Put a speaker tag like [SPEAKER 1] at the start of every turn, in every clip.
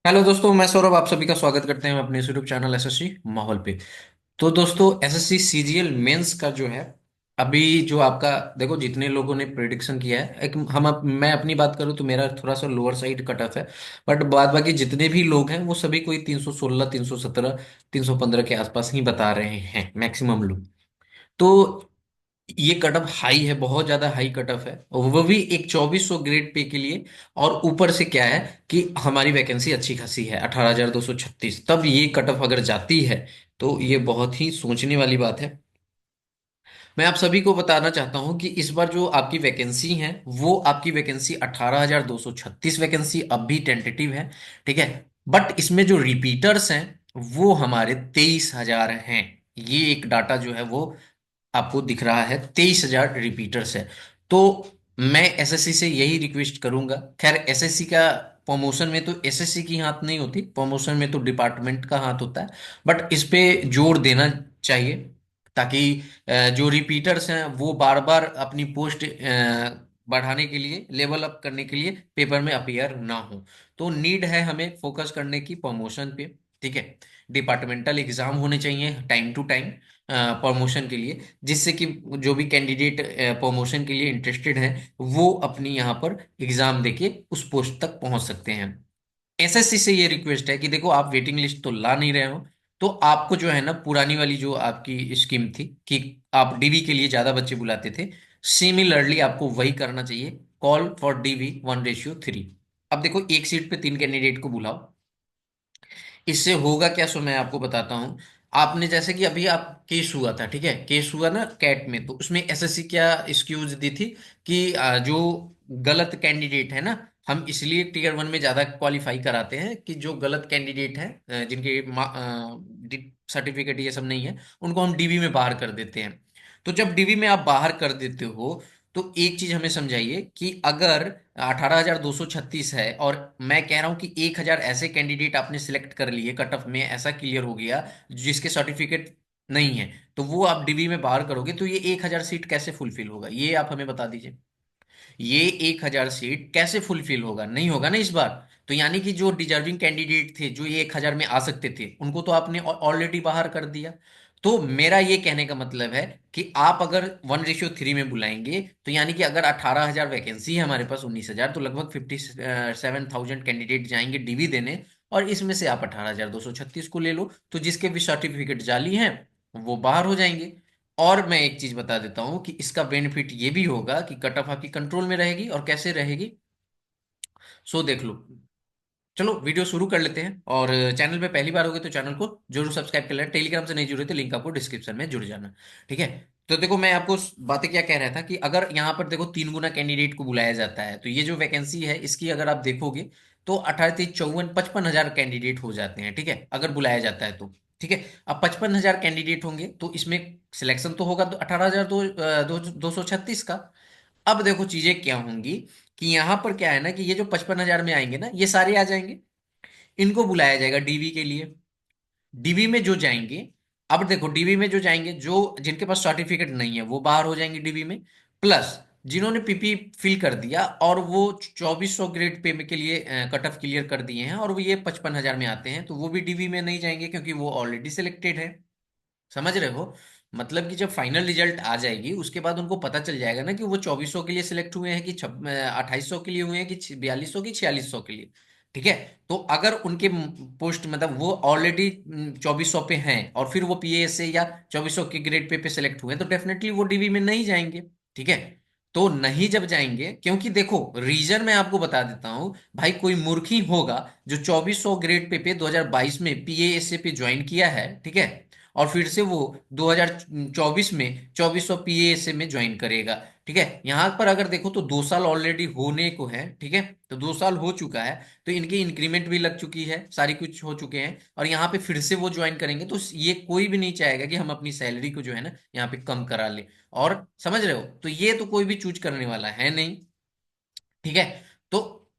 [SPEAKER 1] Hello दोस्तों, मैं सौरभ आप सभी का स्वागत करते हैं अपने यूट्यूब चैनल एसएससी माहौल पे। तो दोस्तों, एसएससी सीजीएल मेंस का जो है, अभी जो आपका देखो, जितने लोगों ने प्रेडिक्शन किया है, एक मैं अपनी बात करूं तो मेरा थोड़ा सा लोअर साइड कट ऑफ है। बट बाद बाकी जितने भी लोग हैं वो सभी कोई 316, 317, 315 के आसपास ही बता रहे हैं मैक्सिमम लोग। तो ये कट ऑफ हाई है, बहुत ज्यादा हाई कट ऑफ है, और वो भी एक 2400 ग्रेड पे के लिए। और ऊपर से क्या है कि हमारी वैकेंसी अच्छी खासी है 18,236, तब ये कट ऑफ अगर जाती है तो ये बहुत ही सोचने वाली बात है। मैं आप सभी को बताना चाहता हूं कि इस बार जो आपकी वैकेंसी है वो आपकी वैकेंसी 18,236 वैकेंसी अब भी टेंटेटिव है। ठीक है। बट इसमें जो रिपीटर्स हैं वो हमारे 23,000 हैं। ये एक डाटा जो है वो आपको दिख रहा है, 23,000 रिपीटर्स है। तो मैं एसएससी से यही रिक्वेस्ट करूंगा। खैर, एसएससी का प्रमोशन में तो एसएससी की हाथ नहीं होती, प्रमोशन में तो डिपार्टमेंट का हाथ होता है। बट इस पे जोर देना चाहिए ताकि जो रिपीटर्स हैं वो बार बार अपनी पोस्ट बढ़ाने के लिए, लेवल अप करने के लिए पेपर में अपीयर ना हो। तो नीड है हमें फोकस करने की प्रमोशन पे। ठीक है। डिपार्टमेंटल एग्जाम होने चाहिए टाइम टू टाइम प्रमोशन के लिए, जिससे कि जो भी कैंडिडेट प्रमोशन के लिए इंटरेस्टेड हैं वो अपनी यहाँ पर एग्जाम देके उस पोस्ट तक पहुंच सकते हैं। एसएससी से ये रिक्वेस्ट है कि देखो, आप वेटिंग लिस्ट तो ला नहीं रहे हो, तो आपको जो है ना, पुरानी वाली जो आपकी स्कीम थी कि आप डीवी के लिए ज्यादा बच्चे बुलाते थे, सिमिलरली आपको वही करना चाहिए। Call for DV 1:3। अब देखो, एक सीट पे 3 कैंडिडेट को बुलाओ। इससे होगा क्या, सो मैं आपको बताता हूं। आपने जैसे कि अभी आप केस हुआ था, ठीक है, केस हुआ ना कैट में, तो उसमें एसएससी क्या एक्सक्यूज दी थी कि जो गलत कैंडिडेट है ना, हम इसलिए टीयर 1 में ज्यादा क्वालिफाई कराते हैं कि जो गलत कैंडिडेट है, जिनके सर्टिफिकेट ये सब नहीं है, उनको हम डीवी में बाहर कर देते हैं। तो जब डीवी में आप बाहर कर देते हो, तो एक चीज हमें समझाइए कि अगर 18,236 है और मैं कह रहा हूं कि 1,000 ऐसे कैंडिडेट आपने सिलेक्ट कर लिए, कट ऑफ में ऐसा क्लियर हो गया जिसके सर्टिफिकेट नहीं है, तो वो आप डीवी में बाहर करोगे तो ये 1,000 सीट कैसे फुलफिल होगा, ये आप हमें बता दीजिए। ये 1,000 सीट कैसे फुलफिल होगा, नहीं होगा ना इस बार। तो यानी कि जो डिजर्विंग कैंडिडेट थे, जो ये 1,000 में आ सकते थे, उनको तो आपने ऑलरेडी बाहर कर दिया। तो मेरा ये कहने का मतलब है कि आप अगर 1:3 में बुलाएंगे, तो यानी कि अगर 18,000 वैकेंसी है हमारे पास, 19,000, तो लगभग 57,000 कैंडिडेट जाएंगे डीवी देने। और इसमें से आप 18,236 को ले लो, तो जिसके भी सर्टिफिकेट जाली हैं वो बाहर हो जाएंगे। और मैं एक चीज बता देता हूं कि इसका बेनिफिट ये भी होगा कि कट ऑफ आपकी कंट्रोल में रहेगी। और कैसे रहेगी, सो देख लो। चलो वीडियो शुरू कर लेते हैं। और चैनल पे पहली बार होगे तो चैनल को जरूर सब्सक्राइब कर लेना। टेलीग्राम से नहीं जुड़े तो लिंक आपको डिस्क्रिप्शन में जुड़ जाना। ठीक है। तो देखो, मैं आपको बातें क्या कह रहा था कि अगर यहाँ पर देखो 3 गुना कैंडिडेट को बुलाया जाता है, तो ये जो वैकेंसी है इसकी अगर आप देखोगे तो 18, 3, 54, 55,000 कैंडिडेट हो जाते हैं। ठीक है, अगर बुलाया जाता है तो। ठीक है। अब 55,000 कैंडिडेट होंगे तो इसमें सिलेक्शन तो होगा तो 18,000 दो सौ छत्तीस का। अब देखो चीजें क्या होंगी कि यहां पर क्या है ना कि ये जो 55,000 में आएंगे ना, ये सारे आ जाएंगे। इनको बुलाया जाएगा डीवी के लिए। डीवी में जो जाएंगे, अब देखो डीवी में जो जाएंगे, जो जिनके पास सर्टिफिकेट नहीं है वो बाहर हो जाएंगे डीवी में। प्लस जिन्होंने पीपी फिल कर दिया और वो 2400 ग्रेड पे के लिए कट ऑफ क्लियर कर दिए हैं और वो ये 55,000 में आते हैं, तो वो भी डीवी में नहीं जाएंगे क्योंकि वो ऑलरेडी सिलेक्टेड है। समझ रहे हो। मतलब कि जब फाइनल रिजल्ट आ जाएगी उसके बाद उनको पता चल जाएगा ना कि वो 2400 के लिए सिलेक्ट हुए हैं कि 2800 के लिए हुए हैं कि 4200 की 4600 के लिए। ठीक है। तो अगर उनके पोस्ट मतलब वो ऑलरेडी 2400 पे हैं और फिर वो पीए से या 2400 के ग्रेड पे सिलेक्ट हुए हैं, तो डेफिनेटली वो डीवी में नहीं जाएंगे। ठीक है। तो नहीं जब जाएंगे, क्योंकि देखो रीजन मैं आपको बता देता हूं। भाई कोई मूर्ख ही होगा जो 2400 ग्रेड पे 2022 में पीएएसए पे ज्वाइन किया है, ठीक है, और फिर से वो 2024 में 2400 पीएएसए में ज्वाइन करेगा। ठीक है। यहां पर अगर देखो तो 2 साल ऑलरेडी होने को है। ठीक है। तो 2 साल हो चुका है, तो इनकी इंक्रीमेंट भी लग चुकी है, सारी कुछ हो चुके हैं, और यहाँ पे फिर से वो ज्वाइन करेंगे, तो ये कोई भी नहीं चाहेगा कि हम अपनी सैलरी को जो है ना यहाँ पे कम करा ले। और समझ रहे हो, तो ये तो कोई भी चूज करने वाला है नहीं। ठीक है। तो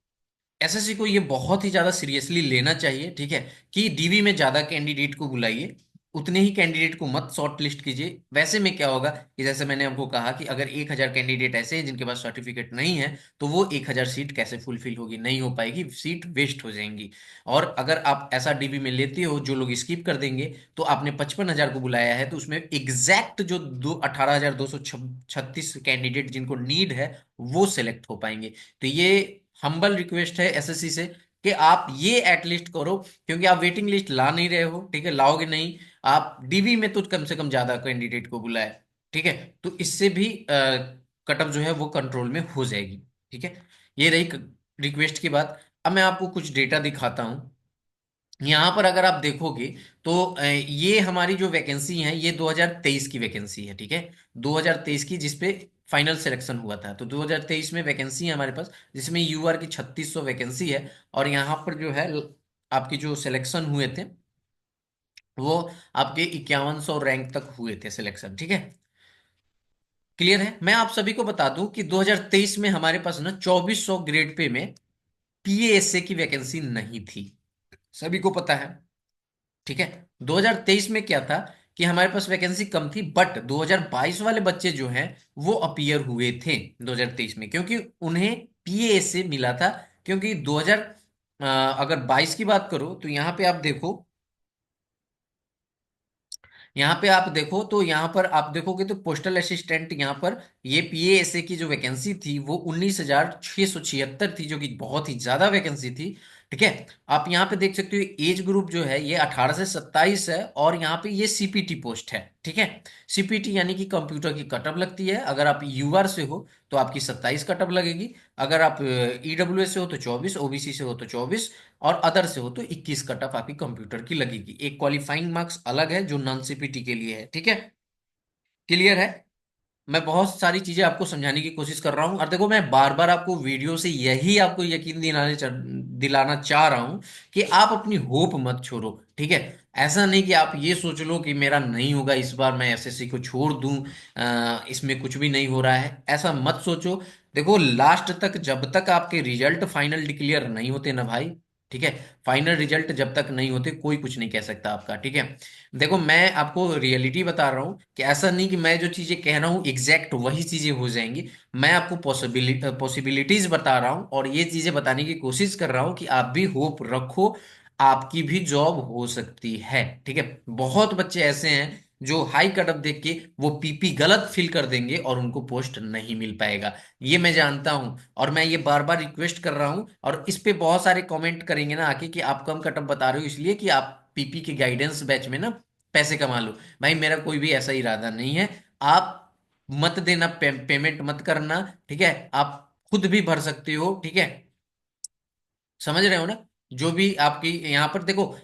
[SPEAKER 1] एसएससी को ये बहुत ही ज्यादा सीरियसली लेना चाहिए। ठीक है। कि डीवी में ज्यादा कैंडिडेट को बुलाइए, उतने ही कैंडिडेट को मत शॉर्ट लिस्ट कीजिए। वैसे में क्या होगा कि जैसे मैंने आपको कहा कि अगर 1,000 कैंडिडेट ऐसे हैं जिनके पास सर्टिफिकेट नहीं है, तो वो 1,000 सीट कैसे फुलफिल होगी, नहीं हो पाएगी, सीट वेस्ट हो जाएंगी। और अगर आप ऐसा डीबी में लेते हो जो लोग स्किप कर देंगे, तो आपने 55,000 को बुलाया है, तो उसमें एग्जैक्ट जो 18,236 कैंडिडेट जिनको नीड है वो सिलेक्ट हो पाएंगे। तो ये हम्बल रिक्वेस्ट है एसएससी से कि आप ये एटलीस्ट करो, क्योंकि आप वेटिंग लिस्ट ला नहीं रहे हो, ठीक है, लाओगे नहीं। आप डीबी में तो कम से कम ज्यादा कैंडिडेट को बुलाए, ठीक है। तो इससे भी कट ऑफ जो है वो कंट्रोल में हो जाएगी, ठीक है। ये रही रिक्वेस्ट की बात। अब मैं आपको कुछ डेटा दिखाता हूं। यहाँ पर अगर आप देखोगे तो ये हमारी जो वैकेंसी है ये 2023 की वैकेंसी है, ठीक है। 2023 की, जिसपे फाइनल सिलेक्शन हुआ था। तो 2023 में वैकेंसी है हमारे पास, जिसमें यूआर की 3600 वैकेंसी है। और यहाँ पर जो है आपकी जो सिलेक्शन हुए थे वो आपके 5100 रैंक तक हुए थे सिलेक्शन, ठीक है। क्लियर है। मैं आप सभी को बता दूं कि 2023 में हमारे पास ना 2400 ग्रेड पे में पीएएसए की वैकेंसी नहीं थी, सभी को पता है, ठीक है। 2023 में क्या था कि हमारे पास वैकेंसी कम थी, बट 2022 वाले बच्चे जो हैं वो अपीयर हुए थे 2023 में, क्योंकि उन्हें पीएएसए मिला था। क्योंकि 2000 अगर 22 की बात करो तो यहाँ पे आप देखो, यहाँ पे आप देखो तो यहाँ पर आप देखोगे तो पोस्टल असिस्टेंट, यहाँ पर ये पीएएसए की जो वैकेंसी थी वो 19,676 थी, जो कि बहुत ही ज्यादा वैकेंसी थी, ठीक है। आप यहाँ पे देख सकते हो एज ग्रुप जो है ये 18 से 27 है, और यहाँ पे ये सीपीटी पोस्ट है, ठीक है। सीपीटी यानी कि कंप्यूटर की कटअप लगती है। अगर आप यूआर से हो तो आपकी 27 कटअप लगेगी। अगर आप ईडब्ल्यूएस से हो तो 24, ओबीसी से हो तो 24, और अदर से हो तो 21 कट ऑफ आपकी कंप्यूटर की लगेगी। एक क्वालिफाइंग मार्क्स अलग है जो नॉन सीपीटी के लिए है, ठीक है। क्लियर है। मैं बहुत सारी चीजें आपको समझाने की कोशिश कर रहा हूं, और देखो मैं बार बार आपको वीडियो से यही आपको यकीन दिलाना चाह रहा हूं कि आप अपनी होप मत छोड़ो, ठीक है। ऐसा नहीं कि आप ये सोच लो कि मेरा नहीं होगा इस बार, मैं एसएससी को छोड़ दूं, इसमें कुछ भी नहीं हो रहा है, ऐसा मत सोचो। देखो लास्ट तक, जब तक आपके रिजल्ट फाइनल डिक्लेयर नहीं होते ना भाई, ठीक है, फाइनल रिजल्ट जब तक नहीं होते कोई कुछ नहीं कह सकता आपका, ठीक है। देखो मैं आपको रियलिटी बता रहा हूँ कि ऐसा नहीं कि मैं जो चीजें कह रहा हूँ एग्जैक्ट वही चीजें हो जाएंगी। मैं आपको पॉसिबिलिटीज बता रहा हूँ, और ये चीजें बताने की कोशिश कर रहा हूँ कि आप भी होप रखो, आपकी भी जॉब हो सकती है, ठीक है। बहुत बच्चे ऐसे हैं जो हाई कटअप देख के वो पीपी गलत फिल कर देंगे और उनको पोस्ट नहीं मिल पाएगा, ये मैं जानता हूं। और मैं ये बार बार रिक्वेस्ट कर रहा हूं, और इस पे बहुत सारे कमेंट करेंगे ना आके कि आप कम कटअप बता रहे हो इसलिए कि आप पीपी के गाइडेंस बैच में ना पैसे कमा लो। भाई मेरा कोई भी ऐसा इरादा नहीं है। आप मत देना, पेमेंट मत करना, ठीक है। आप खुद भी भर सकते हो, ठीक है। समझ रहे हो ना। जो भी आपकी यहाँ पर देखो,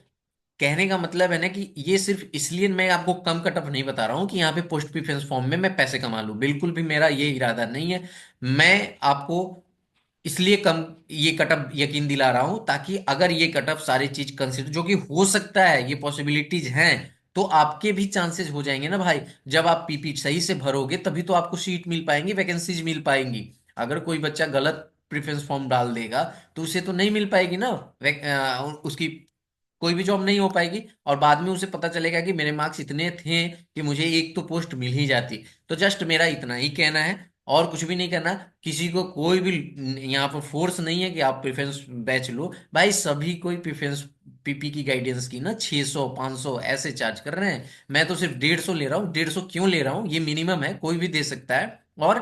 [SPEAKER 1] कहने का मतलब है ना कि ये सिर्फ इसलिए मैं आपको कम कटअप नहीं बता रहा हूं कि यहाँ पे पोस्ट प्रिफरेंस फॉर्म में मैं पैसे कमा लूं, बिल्कुल भी मेरा ये इरादा नहीं है। मैं आपको इसलिए कम ये कटअप यकीन दिला रहा हूं ताकि अगर ये कटअप सारी चीज कंसिडर, जो कि हो सकता है, ये पॉसिबिलिटीज हैं, तो आपके भी चांसेस हो जाएंगे ना भाई। जब आप पीपी सही से भरोगे तभी तो आपको सीट मिल पाएंगी, वैकेंसीज मिल पाएंगी। अगर कोई बच्चा गलत प्रेफरेंस फॉर्म डाल देगा तो उसे तो नहीं मिल पाएगी ना, उसकी कोई भी जॉब नहीं हो पाएगी। और बाद में उसे पता चलेगा कि मेरे मार्क्स इतने थे कि मुझे एक तो पोस्ट मिल ही जाती। तो जस्ट मेरा इतना ही कहना है, और कुछ भी नहीं करना। किसी को कोई भी यहाँ पर फोर्स नहीं है कि आप प्रेफरेंस बैच लो, भाई सभी कोई प्रेफरेंस पीपी की गाइडेंस की ना 600 500 ऐसे चार्ज कर रहे हैं। मैं तो सिर्फ 150 ले रहा हूँ। 150 क्यों ले रहा हूँ, ये मिनिमम है, कोई भी दे सकता है। और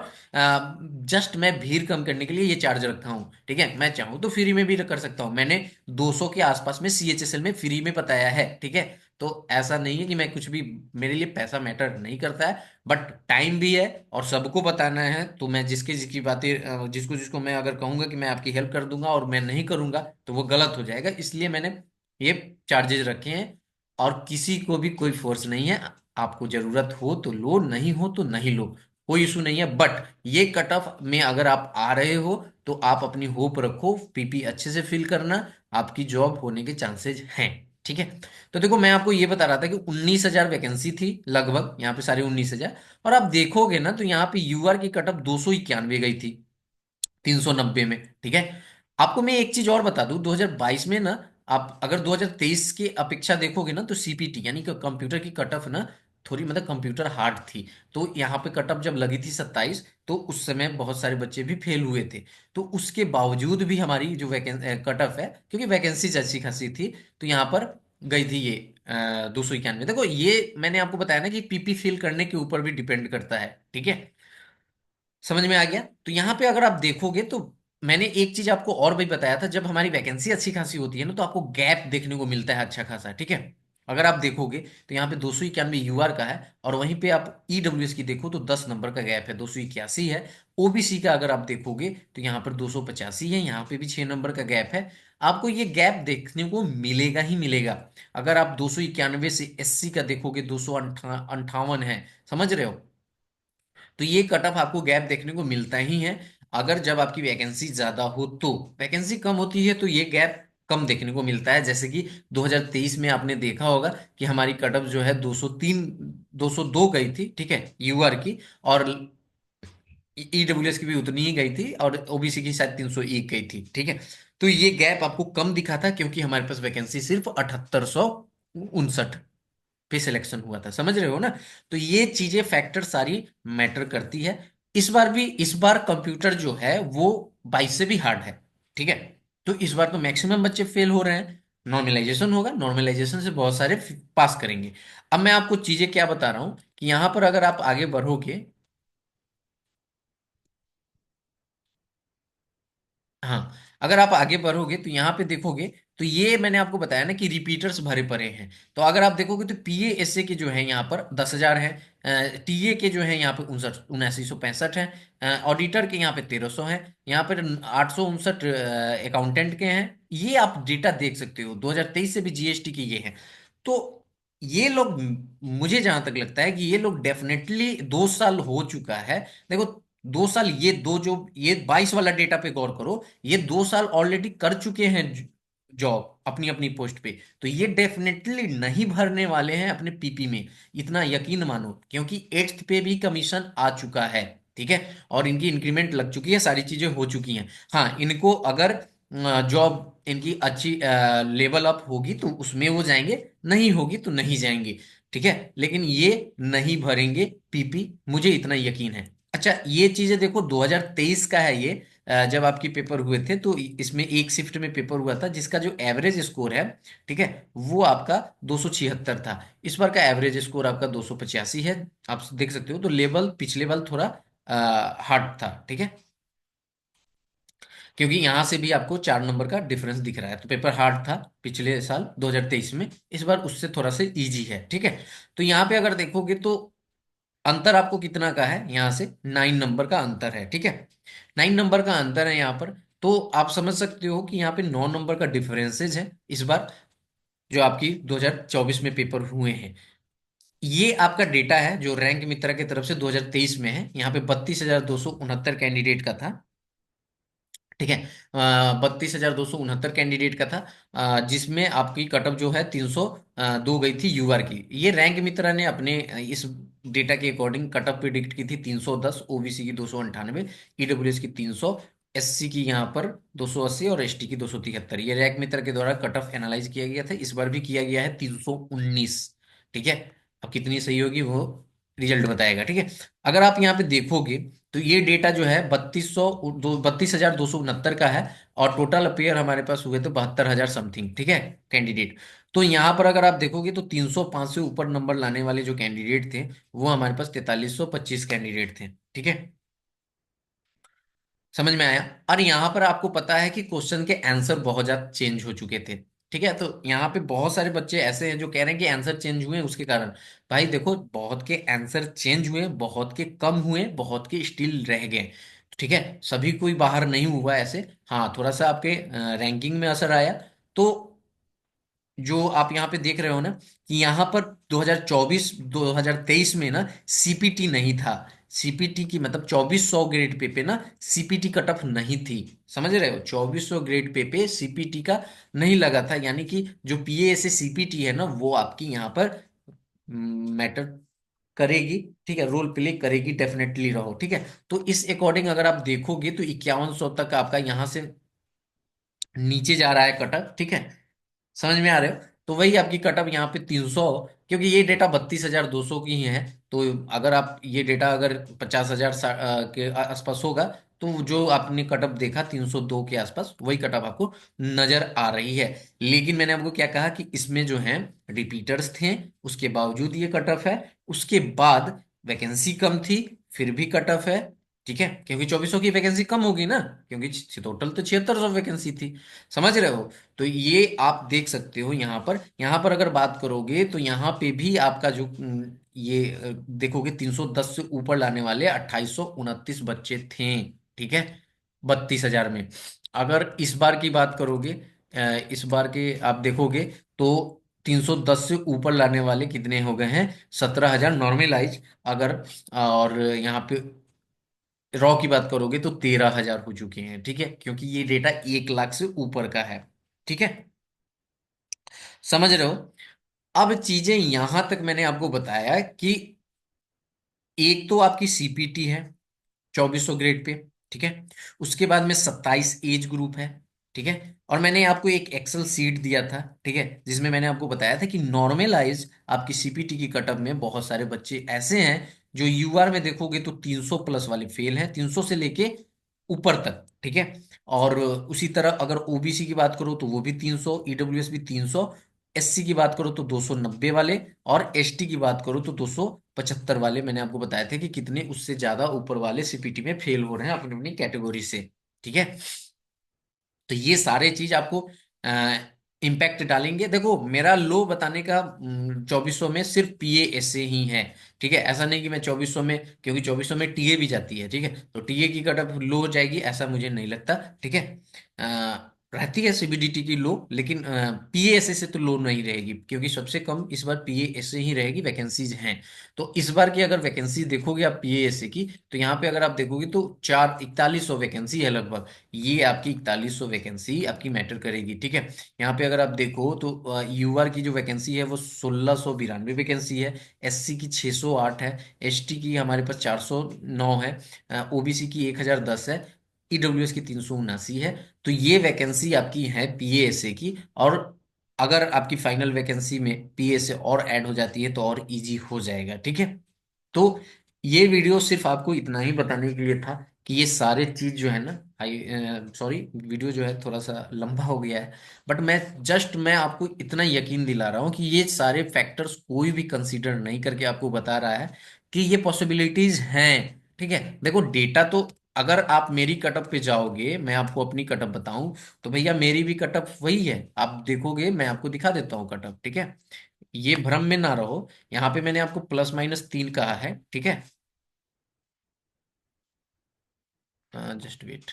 [SPEAKER 1] जस्ट मैं भीड़ कम करने के लिए ये चार्ज रखा हूँ, ठीक है। मैं चाहूँ तो फ्री में भी कर सकता हूँ, मैंने 200 के आसपास में सीएचएसएल में फ्री में बताया है, ठीक है। तो ऐसा नहीं है कि मैं कुछ भी, मेरे लिए पैसा मैटर नहीं करता है, बट टाइम भी है और सबको बताना है। तो मैं जिसकी जिसकी बातें जिसको जिसको मैं अगर कहूंगा कि मैं आपकी हेल्प कर दूंगा और मैं नहीं करूंगा तो वो गलत हो जाएगा, इसलिए मैंने ये चार्जेस रखे हैं। और किसी को भी कोई फोर्स नहीं है। आपको जरूरत हो तो लो, नहीं हो तो नहीं लो, कोई इशू नहीं है। बट ये कट ऑफ में अगर आप आ रहे हो तो आप अपनी होप रखो, पीपी अच्छे से फिल करना, आपकी जॉब होने के चांसेस हैं, ठीक है। तो देखो मैं आपको ये बता रहा था कि 19,000 वैकेंसी थी लगभग, यहाँ पे सारे 19,000। और आप देखोगे ना तो यहाँ पे यूआर की कट ऑफ 291 गई थी 390 में, ठीक है। आपको मैं एक चीज और बता दूं, 2022 में ना आप अगर 2023 की अपेक्षा देखोगे ना, तो सीपीटी यानी कि कंप्यूटर की कट ऑफ ना थोड़ी मतलब कंप्यूटर हार्ड थी। तो यहाँ पे कट ऑफ जब लगी थी 27, तो उस समय बहुत सारे बच्चे भी फेल हुए थे। तो उसके बावजूद भी हमारी जो कट ऑफ है, क्योंकि वैकेंसीज अच्छी खासी थी, तो यहाँ पर गई थी ये 291। देखो ये मैंने आपको बताया ना कि पीपी फिल करने के ऊपर भी डिपेंड करता है, ठीक है। समझ में आ गया। तो यहाँ पे अगर आप देखोगे तो मैंने एक चीज आपको और भी बताया था, जब हमारी वैकेंसी अच्छी खासी होती है ना, तो आपको गैप देखने को मिलता है अच्छा खासा, ठीक है। अगर आप देखोगे तो यहाँ पे 291 यूआर का है, और वहीं पे आप ईडब्ल्यूएस की देखो तो 10 नंबर का गैप है, 281 है। ओबीसी का अगर आप देखोगे तो यहाँ पर 285 है, यहाँ पे भी 6 नंबर का गैप है। आपको ये गैप देखने को मिलेगा ही मिलेगा। अगर आप 291 से एससी का देखोगे 258 है, समझ रहे हो। तो ये कट ऑफ आपको गैप देखने को मिलता ही है। अगर जब आपकी वैकेंसी ज्यादा हो तो, वैकेंसी कम होती है तो ये गैप कम देखने को मिलता है। जैसे कि 2023 में आपने देखा होगा कि हमारी कट ऑफ जो है 203 202 गई थी, ठीक है, यूआर की। और ईडब्ल्यूएस की भी उतनी ही गई थी, और ओबीसी की शायद 301 गई थी, ठीक है। तो ये गैप आपको कम दिखा था क्योंकि हमारे पास वैकेंसी सिर्फ 7859 पे सिलेक्शन हुआ था, समझ रहे हो ना। तो ये चीजें फैक्टर सारी मैटर करती है। इस बार कंप्यूटर जो है वो 22 से भी हार्ड है, ठीक है। तो इस बार तो मैक्सिमम बच्चे फेल हो रहे हैं। नॉर्मलाइजेशन होगा, नॉर्मलाइजेशन से बहुत सारे पास करेंगे। अब मैं आपको चीजें क्या बता रहा हूं कि यहां पर अगर आप आगे बढ़ोगे। हाँ, अगर आप आगे बढ़ोगे तो यहाँ पे देखोगे, तो ये मैंने आपको बताया ना कि रिपीटर्स भरे पड़े हैं। तो अगर आप देखोगे तो पीए एसए के जो है यहाँ पर 10,000 है। टीए के जो है यहाँ पे 7965 है। ऑडिटर के यहाँ पे 1300 है। यहाँ पर 859 अकाउंटेंट के हैं। ये आप डेटा देख सकते हो, 2023 से भी जीएसटी के ये हैं। तो ये लोग, मुझे जहां तक लगता है कि ये लोग डेफिनेटली 2 साल हो चुका है। देखो 2 साल, ये दो जो ये 22 वाला डेटा पे गौर करो, ये 2 साल ऑलरेडी कर चुके हैं जॉब अपनी अपनी पोस्ट पे। तो ये डेफिनेटली नहीं भरने वाले हैं अपने पीपी में, इतना यकीन मानो, क्योंकि 8th पे भी कमीशन आ चुका है, ठीक है। और इनकी इंक्रीमेंट लग चुकी है, सारी चीजें हो चुकी हैं। हाँ, इनको अगर जॉब इनकी अच्छी लेवल अप होगी तो उसमें वो जाएंगे, नहीं होगी तो नहीं जाएंगे, ठीक है। लेकिन ये नहीं भरेंगे पीपी, मुझे इतना यकीन है। अच्छा, ये चीजें देखो 2023 का है ये। जब आपकी पेपर हुए थे तो इसमें एक शिफ्ट में पेपर हुआ था, जिसका जो एवरेज स्कोर है, ठीक है, वो आपका 276 था। इस बार का एवरेज स्कोर आपका 285 है। आप देख सकते हो, तो लेवल पिछले वाल थोड़ा हार्ड था, ठीक है। क्योंकि यहां से भी आपको 4 नंबर का डिफरेंस दिख रहा है, तो पेपर हार्ड था पिछले साल 2023 में, इस बार उससे थोड़ा सा इजी है, ठीक है। तो यहाँ पे अगर देखोगे तो अंतर आपको कितना का है, यहां से 9 नंबर का अंतर है, ठीक है। 9 नंबर का अंतर है यहाँ पर। तो आप समझ सकते हो कि यहाँ पे 9 नंबर का डिफरेंसेज है इस बार, जो आपकी 2024 में पेपर हुए हैं। ये आपका डेटा है जो रैंक मित्रा की तरफ से 2023 में है। यहाँ पे 32,269 कैंडिडेट का था, ठीक है। 32,269 कैंडिडेट का था। जिसमें आपकी कटअप जो है 302 गई थी यूआर की। ये रैंक मित्रा ने अपने इस डेटा के अकॉर्डिंग कटअप प्रिडिक्ट की थी 310, ओबीसी की 298, ईडब्ल्यूएस की 300, एससी की यहाँ पर 280 और एसटी की 273। ये रैंक मित्रा के द्वारा कट ऑफ एनालाइज किया गया था, इस बार भी किया गया है 319, ठीक है। अब कितनी सही होगी वो रिजल्ट बताएगा, ठीक है। अगर आप यहाँ पे देखोगे तो ये डेटा जो है 32,269 का है। और टोटल अपेयर हमारे पास हुए तो 72,000 समथिंग, ठीक है, कैंडिडेट। तो यहाँ पर अगर आप देखोगे तो 305 से ऊपर नंबर लाने वाले जो कैंडिडेट थे, वो हमारे पास 4325 कैंडिडेट थे, ठीक है। समझ में आया। और यहाँ पर आपको पता है कि क्वेश्चन के आंसर बहुत ज्यादा चेंज हो चुके थे, ठीक है। तो यहाँ पे बहुत सारे बच्चे ऐसे हैं जो कह रहे हैं कि आंसर चेंज हुए उसके कारण। भाई देखो, बहुत के आंसर चेंज हुए, बहुत के कम हुए, बहुत के स्टिल रह गए, ठीक है। सभी कोई बाहर नहीं हुआ ऐसे। हाँ, थोड़ा सा आपके रैंकिंग में असर आया। तो जो आप यहाँ पे देख रहे हो ना कि यहाँ पर 2024 2023 में ना सीपीटी नहीं था। सीपीटी की मतलब 2400 ग्रेड पे ना सीपीटी कट ऑफ नहीं थी, समझ रहे हो। 2400 ग्रेड पे सीपीटी का नहीं लगा था, यानी कि जो पीए से सीपीटी है ना, वो आपकी यहाँ पर मैटर करेगी, ठीक है, रोल प्ले करेगी, डेफिनेटली रहो, ठीक है। तो इस अकॉर्डिंग अगर आप देखोगे तो 5100 तक आपका यहाँ से नीचे जा रहा है कट ऑफ, ठीक है। समझ में आ रहे हो? तो वही आपकी कटअप यहाँ पे 300, क्योंकि ये डेटा 32,200 की ही है। तो अगर आप ये डेटा अगर 50,000 के आसपास होगा, तो जो आपने कटअप देखा 302 के आसपास, वही कटअप आपको नजर आ रही है। लेकिन मैंने आपको क्या कहा कि इसमें जो है रिपीटर्स थे, उसके बावजूद ये कटअप है। उसके बाद वैकेंसी कम थी, फिर भी कटअप है। ठीक है, क्योंकि 2400 की वैकेंसी कम होगी ना, क्योंकि टोटल तो 7600 वैकेंसी थी। समझ रहे हो? तो ये आप देख सकते हो यहाँ पर अगर बात करोगे तो यहाँ पे भी आपका जो ये देखोगे 310 से ऊपर लाने वाले 2829 बच्चे थे। ठीक है, 32,000 में। अगर इस बार की बात करोगे, इस बार के आप देखोगे तो 310 से ऊपर लाने वाले कितने हो गए हैं? 17,000 नॉर्मलाइज। अगर और यहाँ पे रॉ की बात करोगे तो 13,000 हो चुके हैं। ठीक है, क्योंकि ये डेटा 1 लाख से ऊपर का है। ठीक है, समझ रहे हो? अब चीजें यहां तक मैंने आपको बताया कि एक तो आपकी सीपीटी है 2400 ग्रेड पे। ठीक है, उसके बाद में 27 एज ग्रुप है। ठीक है, और मैंने आपको एक एक्सेल सीट दिया था, ठीक है, जिसमें मैंने आपको बताया था कि नॉर्मलाइज आपकी सीपीटी की कटअप में बहुत सारे बच्चे ऐसे हैं जो यूआर में देखोगे तो 300 प्लस वाले फेल हैं, 300 से लेके ऊपर तक। ठीक है, और उसी तरह अगर ओबीसी की बात करो तो वो भी 300, ईडब्ल्यूएस भी 300, एससी की बात करो तो 290 वाले, और एसटी की बात करो तो 275 वाले। मैंने आपको बताया था कि कितने उससे ज्यादा ऊपर वाले सीपीटी में फेल हो रहे हैं अपनी अपनी कैटेगरी से। ठीक है, तो ये सारे चीज आपको इम्पैक्ट डालेंगे। देखो, मेरा लो बताने का 2400 में सिर्फ पीए ऐसे ही है। ठीक है, ऐसा नहीं कि मैं 2400 में, क्योंकि 2400 में टीए भी जाती है। ठीक है, तो टीए की कट ऑफ लो हो जाएगी ऐसा मुझे नहीं लगता। ठीक है, रहती है सीबीडीटी की लो, लेकिन पीए ऐसे से तो लो नहीं रहेगी, क्योंकि सबसे कम इस बार पीए ऐसे ही रहेगी, वैकेंसीज हैं। तो इस बार की अगर वैकेंसी देखोगे आप पीए ऐसे की, तो यहाँ पे अगर आप देखोगे तो 4100 वैकेंसी है लगभग। ये आपकी 4100 वैकेंसी आपकी मैटर करेगी। ठीक है, यहाँ पे अगर आप देखो तो यूआर की जो वैकेंसी है वो 1692 वैकेंसी है, एससी की 608 है, एसटी की हमारे पास 409 है, ओबीसी की 1010 है, ईडब्ल्यूएस की 379 है। तो ये वैकेंसी आपकी है पीएएसए की। और अगर आपकी फाइनल वैकेंसी में पीएसए और ऐड हो जाती है तो और इजी हो जाएगा। ठीक है, तो ये वीडियो सिर्फ आपको इतना ही बताने के लिए था कि ये सारे चीज जो है ना, आई सॉरी, वीडियो जो है थोड़ा सा लंबा हो गया है, बट मैं आपको इतना यकीन दिला रहा हूँ कि ये सारे फैक्टर्स कोई भी कंसीडर नहीं करके आपको बता रहा है कि ये पॉसिबिलिटीज हैं। ठीक है, देखो डेटा तो, अगर आप मेरी कटअप पे जाओगे, मैं आपको अपनी कटअप बताऊं, तो भैया मेरी भी कटअप वही है। आप देखोगे, मैं आपको दिखा देता हूँ कटअप। ठीक है, ये भ्रम में ना रहो। यहाँ पे मैंने आपको +-3 कहा है। ठीक है, जस्ट वेट।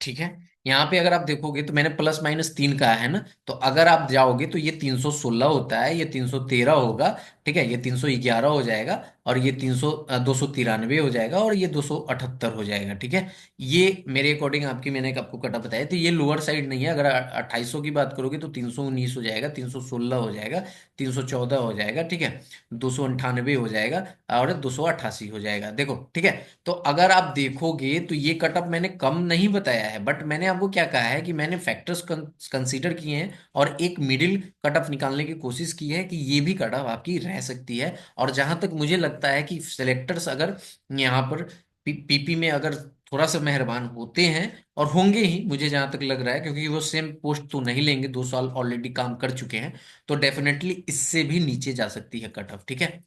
[SPEAKER 1] ठीक है, यहाँ पे अगर आप देखोगे तो मैंने +-3 कहा है ना, तो अगर आप जाओगे तो ये 316 होता है, ये 313 होगा। ठीक है, ये 311 हो जाएगा, और ये 293 हो जाएगा, और ये 278 हो जाएगा। ठीक है, ये मेरे अकॉर्डिंग आपकी, मैंने आपको कटा बताया, तो ये लोअर साइड नहीं है। अगर 2800 की बात करोगे तो 319 हो जाएगा, 316 हो जाएगा, 314 हो जाएगा। ठीक है, 298 हो जाएगा, और 288 हो जाएगा। देखो, ठीक है, तो अगर आप देखोगे तो ये कटअप मैंने कम नहीं बताया है, बट मैंने आपको क्या कहा है कि मैंने फैक्टर्स कंसीडर किए हैं, और एक मिडिल कटअप निकालने की कोशिश की है कि ये भी कटअप आपकी रह सकती है। और जहां तक मुझे लगता है कि सिलेक्टर्स अगर यहाँ पर पीपी में अगर थोड़ा सा मेहरबान होते हैं, और होंगे ही मुझे जहां तक लग रहा है, क्योंकि वो सेम पोस्ट तो नहीं लेंगे, 2 साल ऑलरेडी काम कर चुके हैं, तो डेफिनेटली इससे भी नीचे जा सकती है कटअप। ठीक है,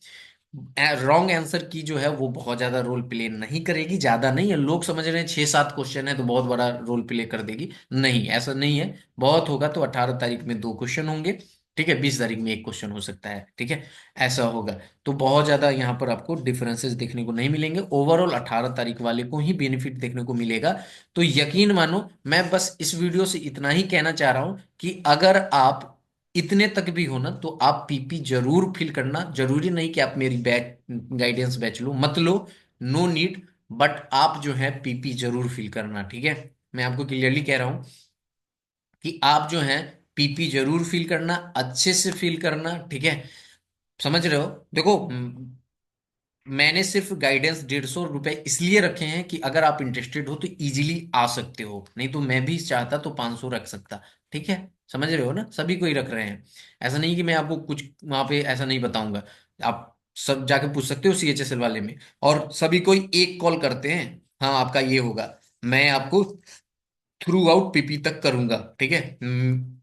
[SPEAKER 1] रॉन्ग आंसर की जो है वो बहुत ज्यादा रोल प्ले नहीं करेगी, ज्यादा नहीं है। लोग समझ रहे हैं 6-7 क्वेश्चन है तो बहुत बड़ा रोल प्ले कर देगी, नहीं, ऐसा नहीं है। बहुत होगा तो 18 तारीख में 2 क्वेश्चन होंगे। ठीक है, 20 तारीख में 1 क्वेश्चन हो सकता है। ठीक है, ऐसा होगा। तो बहुत ज्यादा यहाँ पर आपको डिफरेंसेस देखने को नहीं मिलेंगे, ओवरऑल 18 तारीख वाले को ही बेनिफिट देखने को मिलेगा। तो यकीन मानो, मैं बस इस वीडियो से इतना ही कहना चाह रहा हूं कि अगर आप इतने तक भी हो ना, तो आप पीपी जरूर फिल करना। जरूरी नहीं कि आप मेरी बैच गाइडेंस बैच लो, मत लो, नो नीड, बट आप जो है पीपी जरूर फिल करना। ठीक है, मैं आपको क्लियरली कह रहा हूं कि आप जो है पीपी जरूर फिल करना, अच्छे से फिल करना। ठीक है, समझ रहे हो? देखो, मैंने सिर्फ गाइडेंस 150 रुपए इसलिए रखे हैं कि अगर आप इंटरेस्टेड हो तो इजीली आ सकते हो, नहीं तो मैं भी चाहता तो 500 रख सकता। ठीक है, समझ रहे हो ना, सभी को ही रख रहे हैं। ऐसा नहीं कि मैं आपको कुछ वहां पे ऐसा नहीं बताऊंगा। आप सब जाके पूछ सकते हो CHSL वाले में। और सभी को ही एक कॉल करते हैं, हाँ आपका ये होगा, मैं आपको थ्रू आउट पीपी तक करूंगा। ठीक है।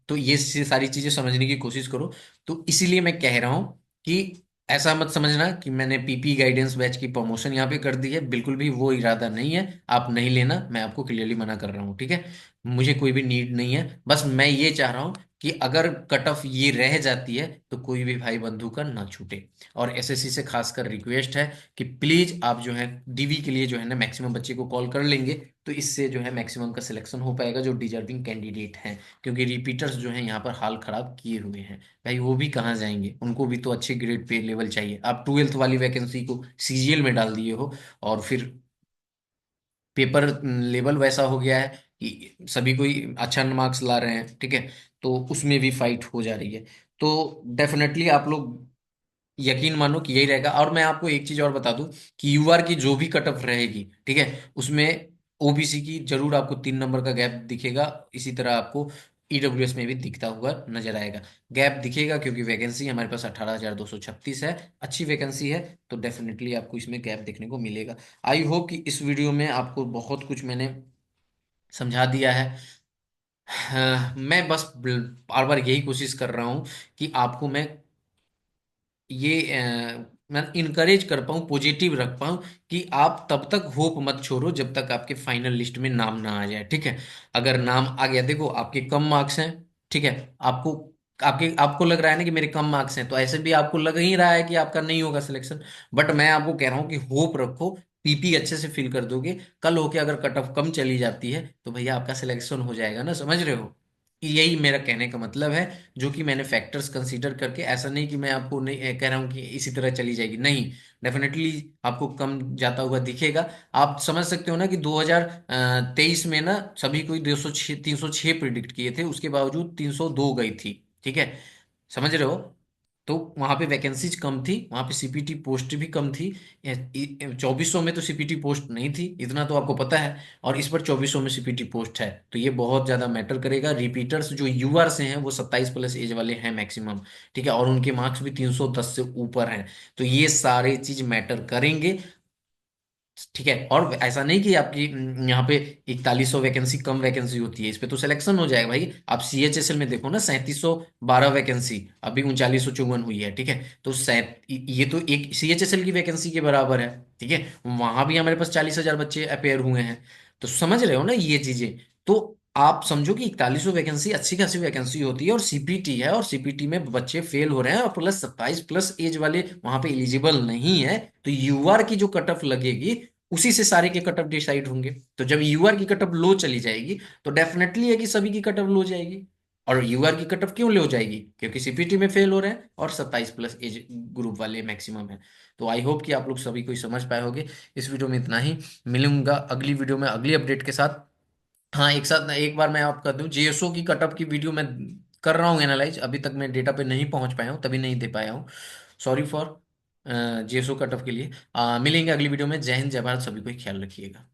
[SPEAKER 1] तो ये सारी चीजें समझने की कोशिश करो। तो इसीलिए मैं कह रहा हूं कि ऐसा मत समझना कि मैंने पीपी गाइडेंस बैच की प्रमोशन यहाँ पे कर दी है, बिल्कुल भी वो इरादा नहीं है। आप नहीं लेना, मैं आपको क्लियरली मना कर रहा हूँ। ठीक है, मुझे कोई भी नीड नहीं है, बस मैं ये चाह रहा हूँ कि अगर कट ऑफ ये रह जाती है तो कोई भी भाई बंधु का ना छूटे। और एसएससी से खासकर रिक्वेस्ट है कि प्लीज आप जो है डीवी के लिए जो है ना मैक्सिमम बच्चे को कॉल कर लेंगे, तो इससे जो है मैक्सिमम का सिलेक्शन हो पाएगा जो डिजर्विंग कैंडिडेट हैं। क्योंकि रिपीटर्स जो हैं यहाँ पर हाल खराब किए हुए हैं, भाई वो भी कहाँ जाएंगे, उनको भी तो अच्छे ग्रेड पे लेवल चाहिए। आप 12th वाली वैकेंसी को सीजीएल में डाल दिए हो, और फिर पेपर लेवल वैसा हो गया है कि सभी कोई अच्छा मार्क्स ला रहे हैं। ठीक है, तो उसमें भी फाइट हो जा रही है। तो डेफिनेटली आप लोग यकीन मानो कि यही रहेगा। और मैं आपको एक चीज और बता दूं कि यूआर की जो भी कट ऑफ रहेगी, ठीक है, उसमें ओबीसी की जरूर आपको 3 नंबर का गैप दिखेगा। इसी तरह आपको ईडब्ल्यूएस में भी दिखता हुआ नजर आएगा। गैप दिखेगा क्योंकि वैकेंसी हमारे पास 18,236 है, अच्छी वैकेंसी है। तो डेफिनेटली आपको इसमें गैप देखने को मिलेगा। आई होप कि इस वीडियो में आपको बहुत कुछ मैंने समझा दिया है। हाँ, मैं बस बार बार यही कोशिश कर रहा हूँ कि आपको ये मैं इनकरेज कर पाऊँ, पॉजिटिव रख पाऊँ कि आप तब तक होप मत छोड़ो जब तक आपके फाइनल लिस्ट में नाम ना आ जाए। ठीक है, अगर नाम आ गया, देखो आपके कम मार्क्स हैं, ठीक है, आपको आपको लग रहा है ना कि मेरे कम मार्क्स हैं, तो ऐसे भी आपको लग ही रहा है कि आपका नहीं होगा सिलेक्शन। बट मैं आपको कह रहा हूँ कि होप रखो, पीपी अच्छे से फिल कर दोगे। कल होके अगर कट ऑफ कम चली जाती है तो भैया आपका सिलेक्शन हो जाएगा ना, समझ रहे हो। यही मेरा कहने का मतलब है, जो कि मैंने फैक्टर्स कंसीडर करके, ऐसा नहीं कि मैं आपको नहीं कह रहा हूँ कि इसी तरह चली जाएगी, नहीं। डेफिनेटली आपको कम जाता हुआ दिखेगा। आप समझ सकते हो ना कि 2023 में ना सभी कोई 206 306 प्रिडिक्ट किए थे, उसके बावजूद 302 गई थी। ठीक है, समझ रहे हो। तो वहां पे वैकेंसीज कम थी, वहां पे सीपीटी पोस्ट भी कम थी। 2400 में तो सीपीटी पोस्ट नहीं थी, इतना तो आपको पता है। और इस पर 2400 में सीपीटी पोस्ट है, तो ये बहुत ज्यादा मैटर करेगा। रिपीटर्स जो यूआर से हैं वो 27+ एज वाले हैं मैक्सिमम। ठीक है, और उनके मार्क्स भी 310 से ऊपर हैं। तो ये सारे चीज मैटर करेंगे। ठीक है, और ऐसा नहीं कि आपकी यहाँ पे 4100 वैकेंसी कम वैकेंसी होती है, इस पे तो सिलेक्शन हो जाएगा भाई। आप सीएचएसएल में देखो ना, 3712 वैकेंसी, अभी 3954 हुई है। ठीक है, तो ये तो एक सीएचएसएल की वैकेंसी के बराबर है। ठीक है, वहां भी हमारे पास 40,000 बच्चे अपेयर हुए हैं। तो समझ रहे हो ना ये चीजें। तो आप समझो कि 4100 वैकेंसी अच्छी खासी वैकेंसी होती है, और सीपीटी है, और सीपीटी में बच्चे फेल हो रहे हैं, और प्लस 27+ एज वाले वहां पे एलिजिबल नहीं है। तो यूआर की जो कट ऑफ लगेगी उसी से सारे के कट ऑफ डिसाइड होंगे। तो जब यूआर की कट ऑफ लो चली जाएगी तो डेफिनेटली है कि सभी की कट ऑफ लो जाएगी। और यूआर की कट ऑफ क्यों लो जाएगी, क्योंकि सीपीटी में फेल हो रहे हैं और 27+ एज ग्रुप वाले मैक्सिमम है। तो आई होप कि आप लोग सभी कोई समझ पाए होगे। इस वीडियो में इतना ही, मिलूंगा अगली वीडियो में अगली अपडेट के साथ। हाँ, एक साथ एक बार मैं आपको कर दूं, जेएसओ की कट ऑफ की वीडियो मैं कर रहा हूँ एनालाइज, अभी तक मैं डेटा पे नहीं पहुंच पाया हूँ, तभी नहीं दे पाया हूँ। Sorry for JSO cut off के लिए। मिलेंगे अगली वीडियो में। जय हिंद, जय भारत, सभी को ख्याल रखिएगा।